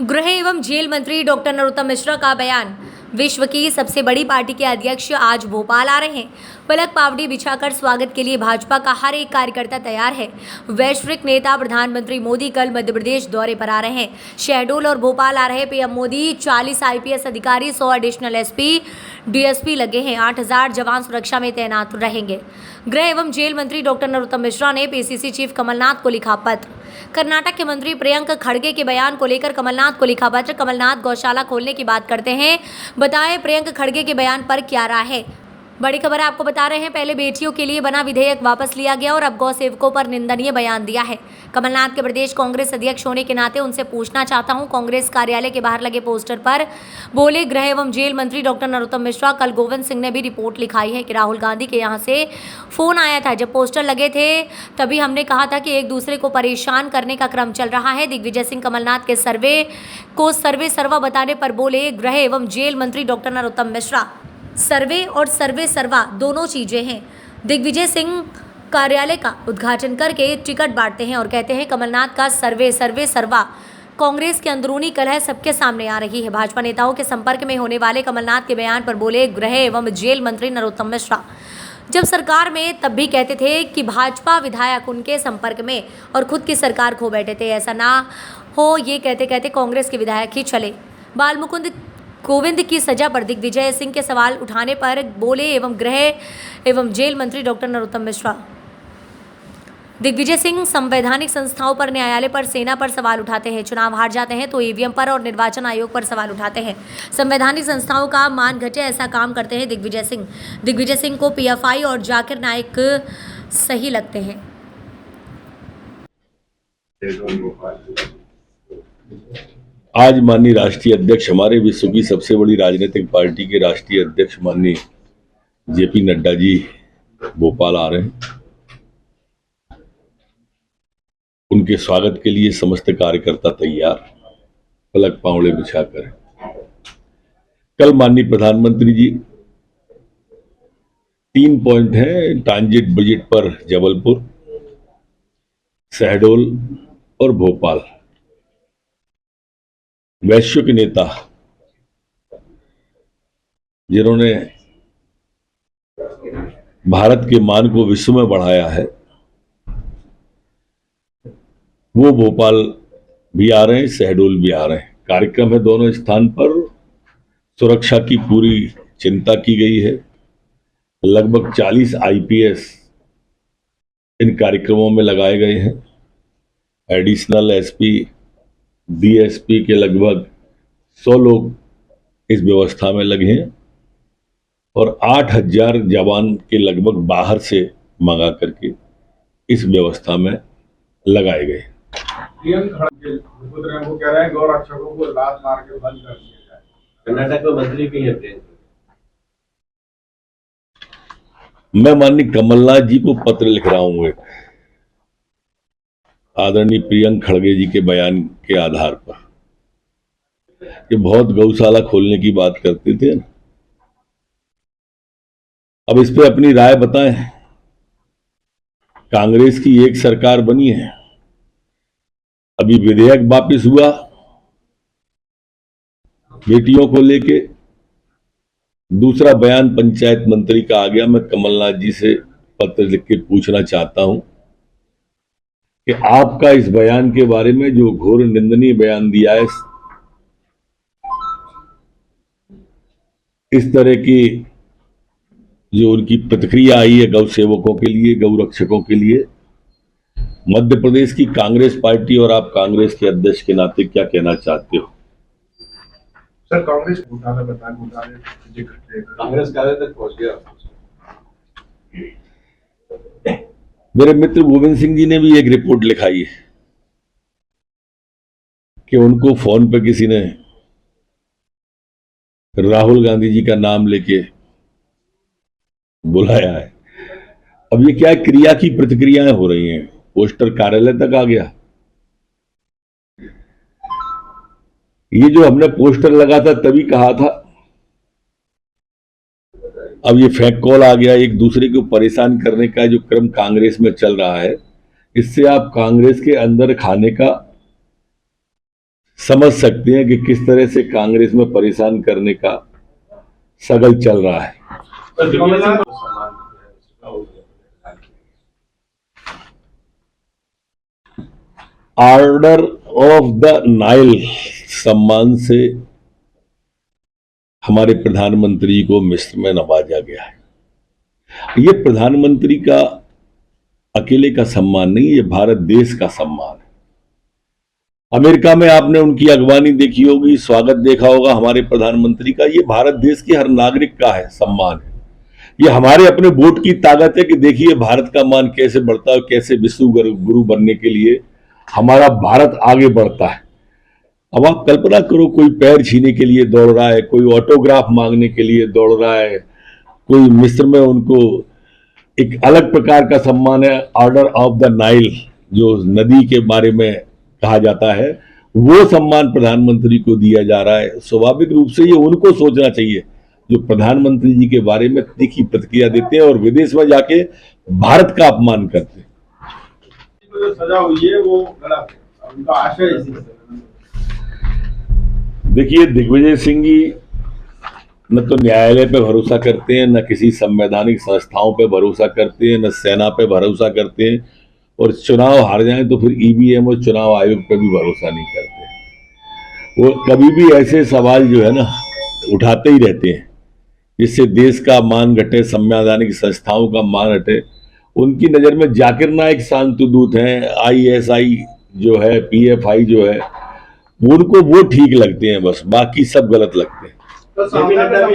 गृह एवं जेल मंत्री डॉक्टर नरोत्तम मिश्रा का बयान। विश्व की सबसे बड़ी पार्टी के अध्यक्ष आज भोपाल आ रहे हैं। पलक पावड़ी बिछाकर स्वागत के लिए भाजपा का हर एक कार्यकर्ता तैयार है। वैश्विक नेता प्रधानमंत्री मोदी कल मध्य प्रदेश दौरे पर आ रहे हैं। शहडोल और भोपाल आ रहे पीएम मोदी। 40 आईपीएस अधिकारी, 100 एडिशनल एसपी, डीएसपी लगे हैं। 8000 जवान सुरक्षा में तैनात रहेंगे। गृह एवं जेल मंत्री डॉक्टर नरोत्तम मिश्रा ने पीसीसी चीफ कमलनाथ को लिखा पत्र। कर्नाटक के मंत्री प्रियंक खड़गे के बयान को लेकर कमलनाथ को लिखा पत्र। कमलनाथ गौशाला खोलने की बात करते हैं। बताएं प्रियंक खड़गे के बयान पर क्या राय है। बड़ी खबर आपको बता रहे हैं। पहले बेटियों के लिए बना विधेयक वापस लिया गया और अब गौ सेवकों पर निंदनीय बयान दिया है। कमलनाथ के प्रदेश कांग्रेस अध्यक्ष होने के नाते उनसे पूछना चाहता हूं। कांग्रेस कार्यालय के बाहर लगे पोस्टर पर बोले गृह एवं जेल मंत्री डॉक्टर नरोत्तम मिश्रा। कल गोविंद सिंह ने भी रिपोर्ट लिखाई है कि राहुल गांधी के यहाँ से फोन आया था। जब पोस्टर लगे थे तभी हमने कहा था कि एक दूसरे को परेशान करने का क्रम चल रहा है। दिग्विजय सिंह कमलनाथ के सर्वे को सर्वे सर्वा बताने पर बोले गृह एवं जेल मंत्री डॉक्टर नरोत्तम मिश्रा। सर्वे और सर्वे सर्वा दोनों चीजें हैं। दिग्विजय सिंह कार्यालय का उद्घाटन करके टिकट बांटते हैं और कहते हैं कमलनाथ का सर्वे सर्वे सर्वा। कांग्रेस के अंदरूनी कलह सबके सामने आ रही है। भाजपा नेताओं के संपर्क में होने वाले कमलनाथ के बयान पर बोले गृह एवं जेल मंत्री नरोत्तम मिश्रा। जब सरकार में तब भी कहते थे कि भाजपा विधायक उनके संपर्क में और खुद की सरकार खो बैठे थे। ऐसा ना हो ये कहते कहते कांग्रेस के विधायक ही चले। बाल मुकुंद गोविंद की सजा पर दिग्विजय सिंह के सवाल उठाने पर बोले एवं गृह एवं जेल मंत्री डॉक्टर नरोत्तम मिश्रा। दिग्विजय सिंह संवैधानिक संस्थाओं पर, न्यायालय पर, सेना पर सवाल उठाते हैं। चुनाव हार जाते हैं तो ईवीएम पर और निर्वाचन आयोग पर सवाल उठाते हैं। संवैधानिक संस्थाओं का मान घटे ऐसा काम करते हैं दिग्विजय सिंह। दिग्विजय सिंह को पीएफआई और जाकिर नाइक सही लगते हैं। आज माननीय राष्ट्रीय अध्यक्ष, हमारे विश्व की सबसे बड़ी राजनीतिक पार्टी के राष्ट्रीय अध्यक्ष माननीय जेपी नड्डा जी भोपाल आ रहे हैं। उनके स्वागत के लिए समस्त कार्यकर्ता तैयार, पलक पावड़े बिछाकर। कल माननीय प्रधानमंत्री जी 3 पॉइंट हैं ट्रांजिट बजट पर जबलपुर, शहडोल और भोपाल। वैश्विक नेता जिन्होंने भारत के मान को विश्व में बढ़ाया है, वो भोपाल भी आ रहे हैं, शहडोल भी आ रहे हैं। कार्यक्रम है दोनों स्थान पर। सुरक्षा की पूरी चिंता की गई है। लगभग 40 आईपीएस इन कार्यक्रमों में लगाए गए हैं। एडिशनल एसपी, डीएसपी के लगभग 100 लोग इस व्यवस्था में लगे हैं और 8000 जवान के लगभग बाहर से मंगा करके इस व्यवस्था में लगाए गए। वो कह रहे हैं गौ रक्षकों को लात मार के बंद कर दिया जाए। कर्नाटक में मंत्री भी है। मैं माननीय कमलनाथ जी को पत्र लिख रहा हूं एक आदरणीय प्रियंक खड़गे जी के बयान के आधार पर कि बहुत गौशाला खोलने की बात करते थे। अब इस पे अपनी राय बताएं। कांग्रेस की एक सरकार बनी है, अभी विधेयक वापस हुआ बेटियों को लेके। दूसरा बयान पंचायत मंत्री का आ गया। मैं कमलनाथ जी से पत्र लिख के पूछना चाहता हूं कि आपका इस बयान के बारे में जो घोर निंदनीय बयान दिया है, इस तरह की जो उनकी प्रतिक्रिया आई है गौ सेवकों के लिए, गौ रक्षकों के लिए, मध्य प्रदेश की कांग्रेस पार्टी और आप कांग्रेस के अध्यक्ष के नाते क्या कहना चाहते हो? सर, कांग्रेस कार्यालय तक पहुंच गया। मेरे मित्र गोविंद सिंह जी ने भी एक रिपोर्ट लिखाई है कि उनको फोन पे किसी ने राहुल गांधी जी का नाम लेके बुलाया है। अब ये क्या क्रिया की प्रतिक्रियाएं हो रही हैं, पोस्टर कार्यालय तक आ गया। ये जो हमने पोस्टर लगा था तभी कहा था, अब ये फेक कॉल आ गया। एक दूसरे को परेशान करने का जो क्रम कांग्रेस में चल रहा है, इससे आप कांग्रेस के अंदर खाने का समझ सकते हैं कि किस तरह से कांग्रेस में परेशान करने का सगल चल रहा है। ऑर्डर ऑफ द नाइल सम्मान से हमारे प्रधानमंत्री को मिस्र में नवाजा गया है। ये प्रधानमंत्री का अकेले का सम्मान नहीं, ये भारत देश का सम्मान है। अमेरिका में आपने उनकी अगवानी देखी होगी, स्वागत देखा होगा हमारे प्रधानमंत्री का। ये भारत देश के हर नागरिक का है, सम्मान है। ये हमारे अपने वोट की ताकत है कि देखिए भारत का मान कैसे बढ़ता है, कैसे विश्व गुरु बनने के लिए हमारा भारत आगे बढ़ता है। अब आप कल्पना करो, कोई पैर छीने के लिए दौड़ रहा है, कोई ऑटोग्राफ मांगने के लिए दौड़ रहा है, कोई मिस्र में उनको एक अलग प्रकार का सम्मान है, ऑर्डर ऑफ द नाइल, जो नदी के बारे में कहा जाता है, वो सम्मान प्रधानमंत्री को दिया जा रहा है। स्वाभाविक रूप से ये उनको सोचना चाहिए जो प्रधानमंत्री जी के बारे में तीखी प्रतिक्रिया देते हैं और विदेश में जाके भारत का अपमान करते हैं। जो सजा हुई है वो गलत है, उनका आशय इसी से। देखिए, दिग्विजय सिंह जी न तो न्यायालय पे भरोसा करते हैं, न किसी संवैधानिक संस्थाओं पे भरोसा करते हैं, न सेना पे भरोसा करते हैं, और चुनाव हार जाएं तो फिर ईवीएम और चुनाव आयोग पे भी भरोसा नहीं करते। वो कभी भी ऐसे सवाल जो है ना उठाते ही रहते हैं जिससे देश का मान घटे, संवैधानिक संस्थाओं का मान घटे। उनकी नज़र में जाकिर नाइक शांतिदूत हैं, ISI जो है, PFI जो है, उनको वो ठीक लगते हैं, बस बाकी सब गलत लगते हैं। तो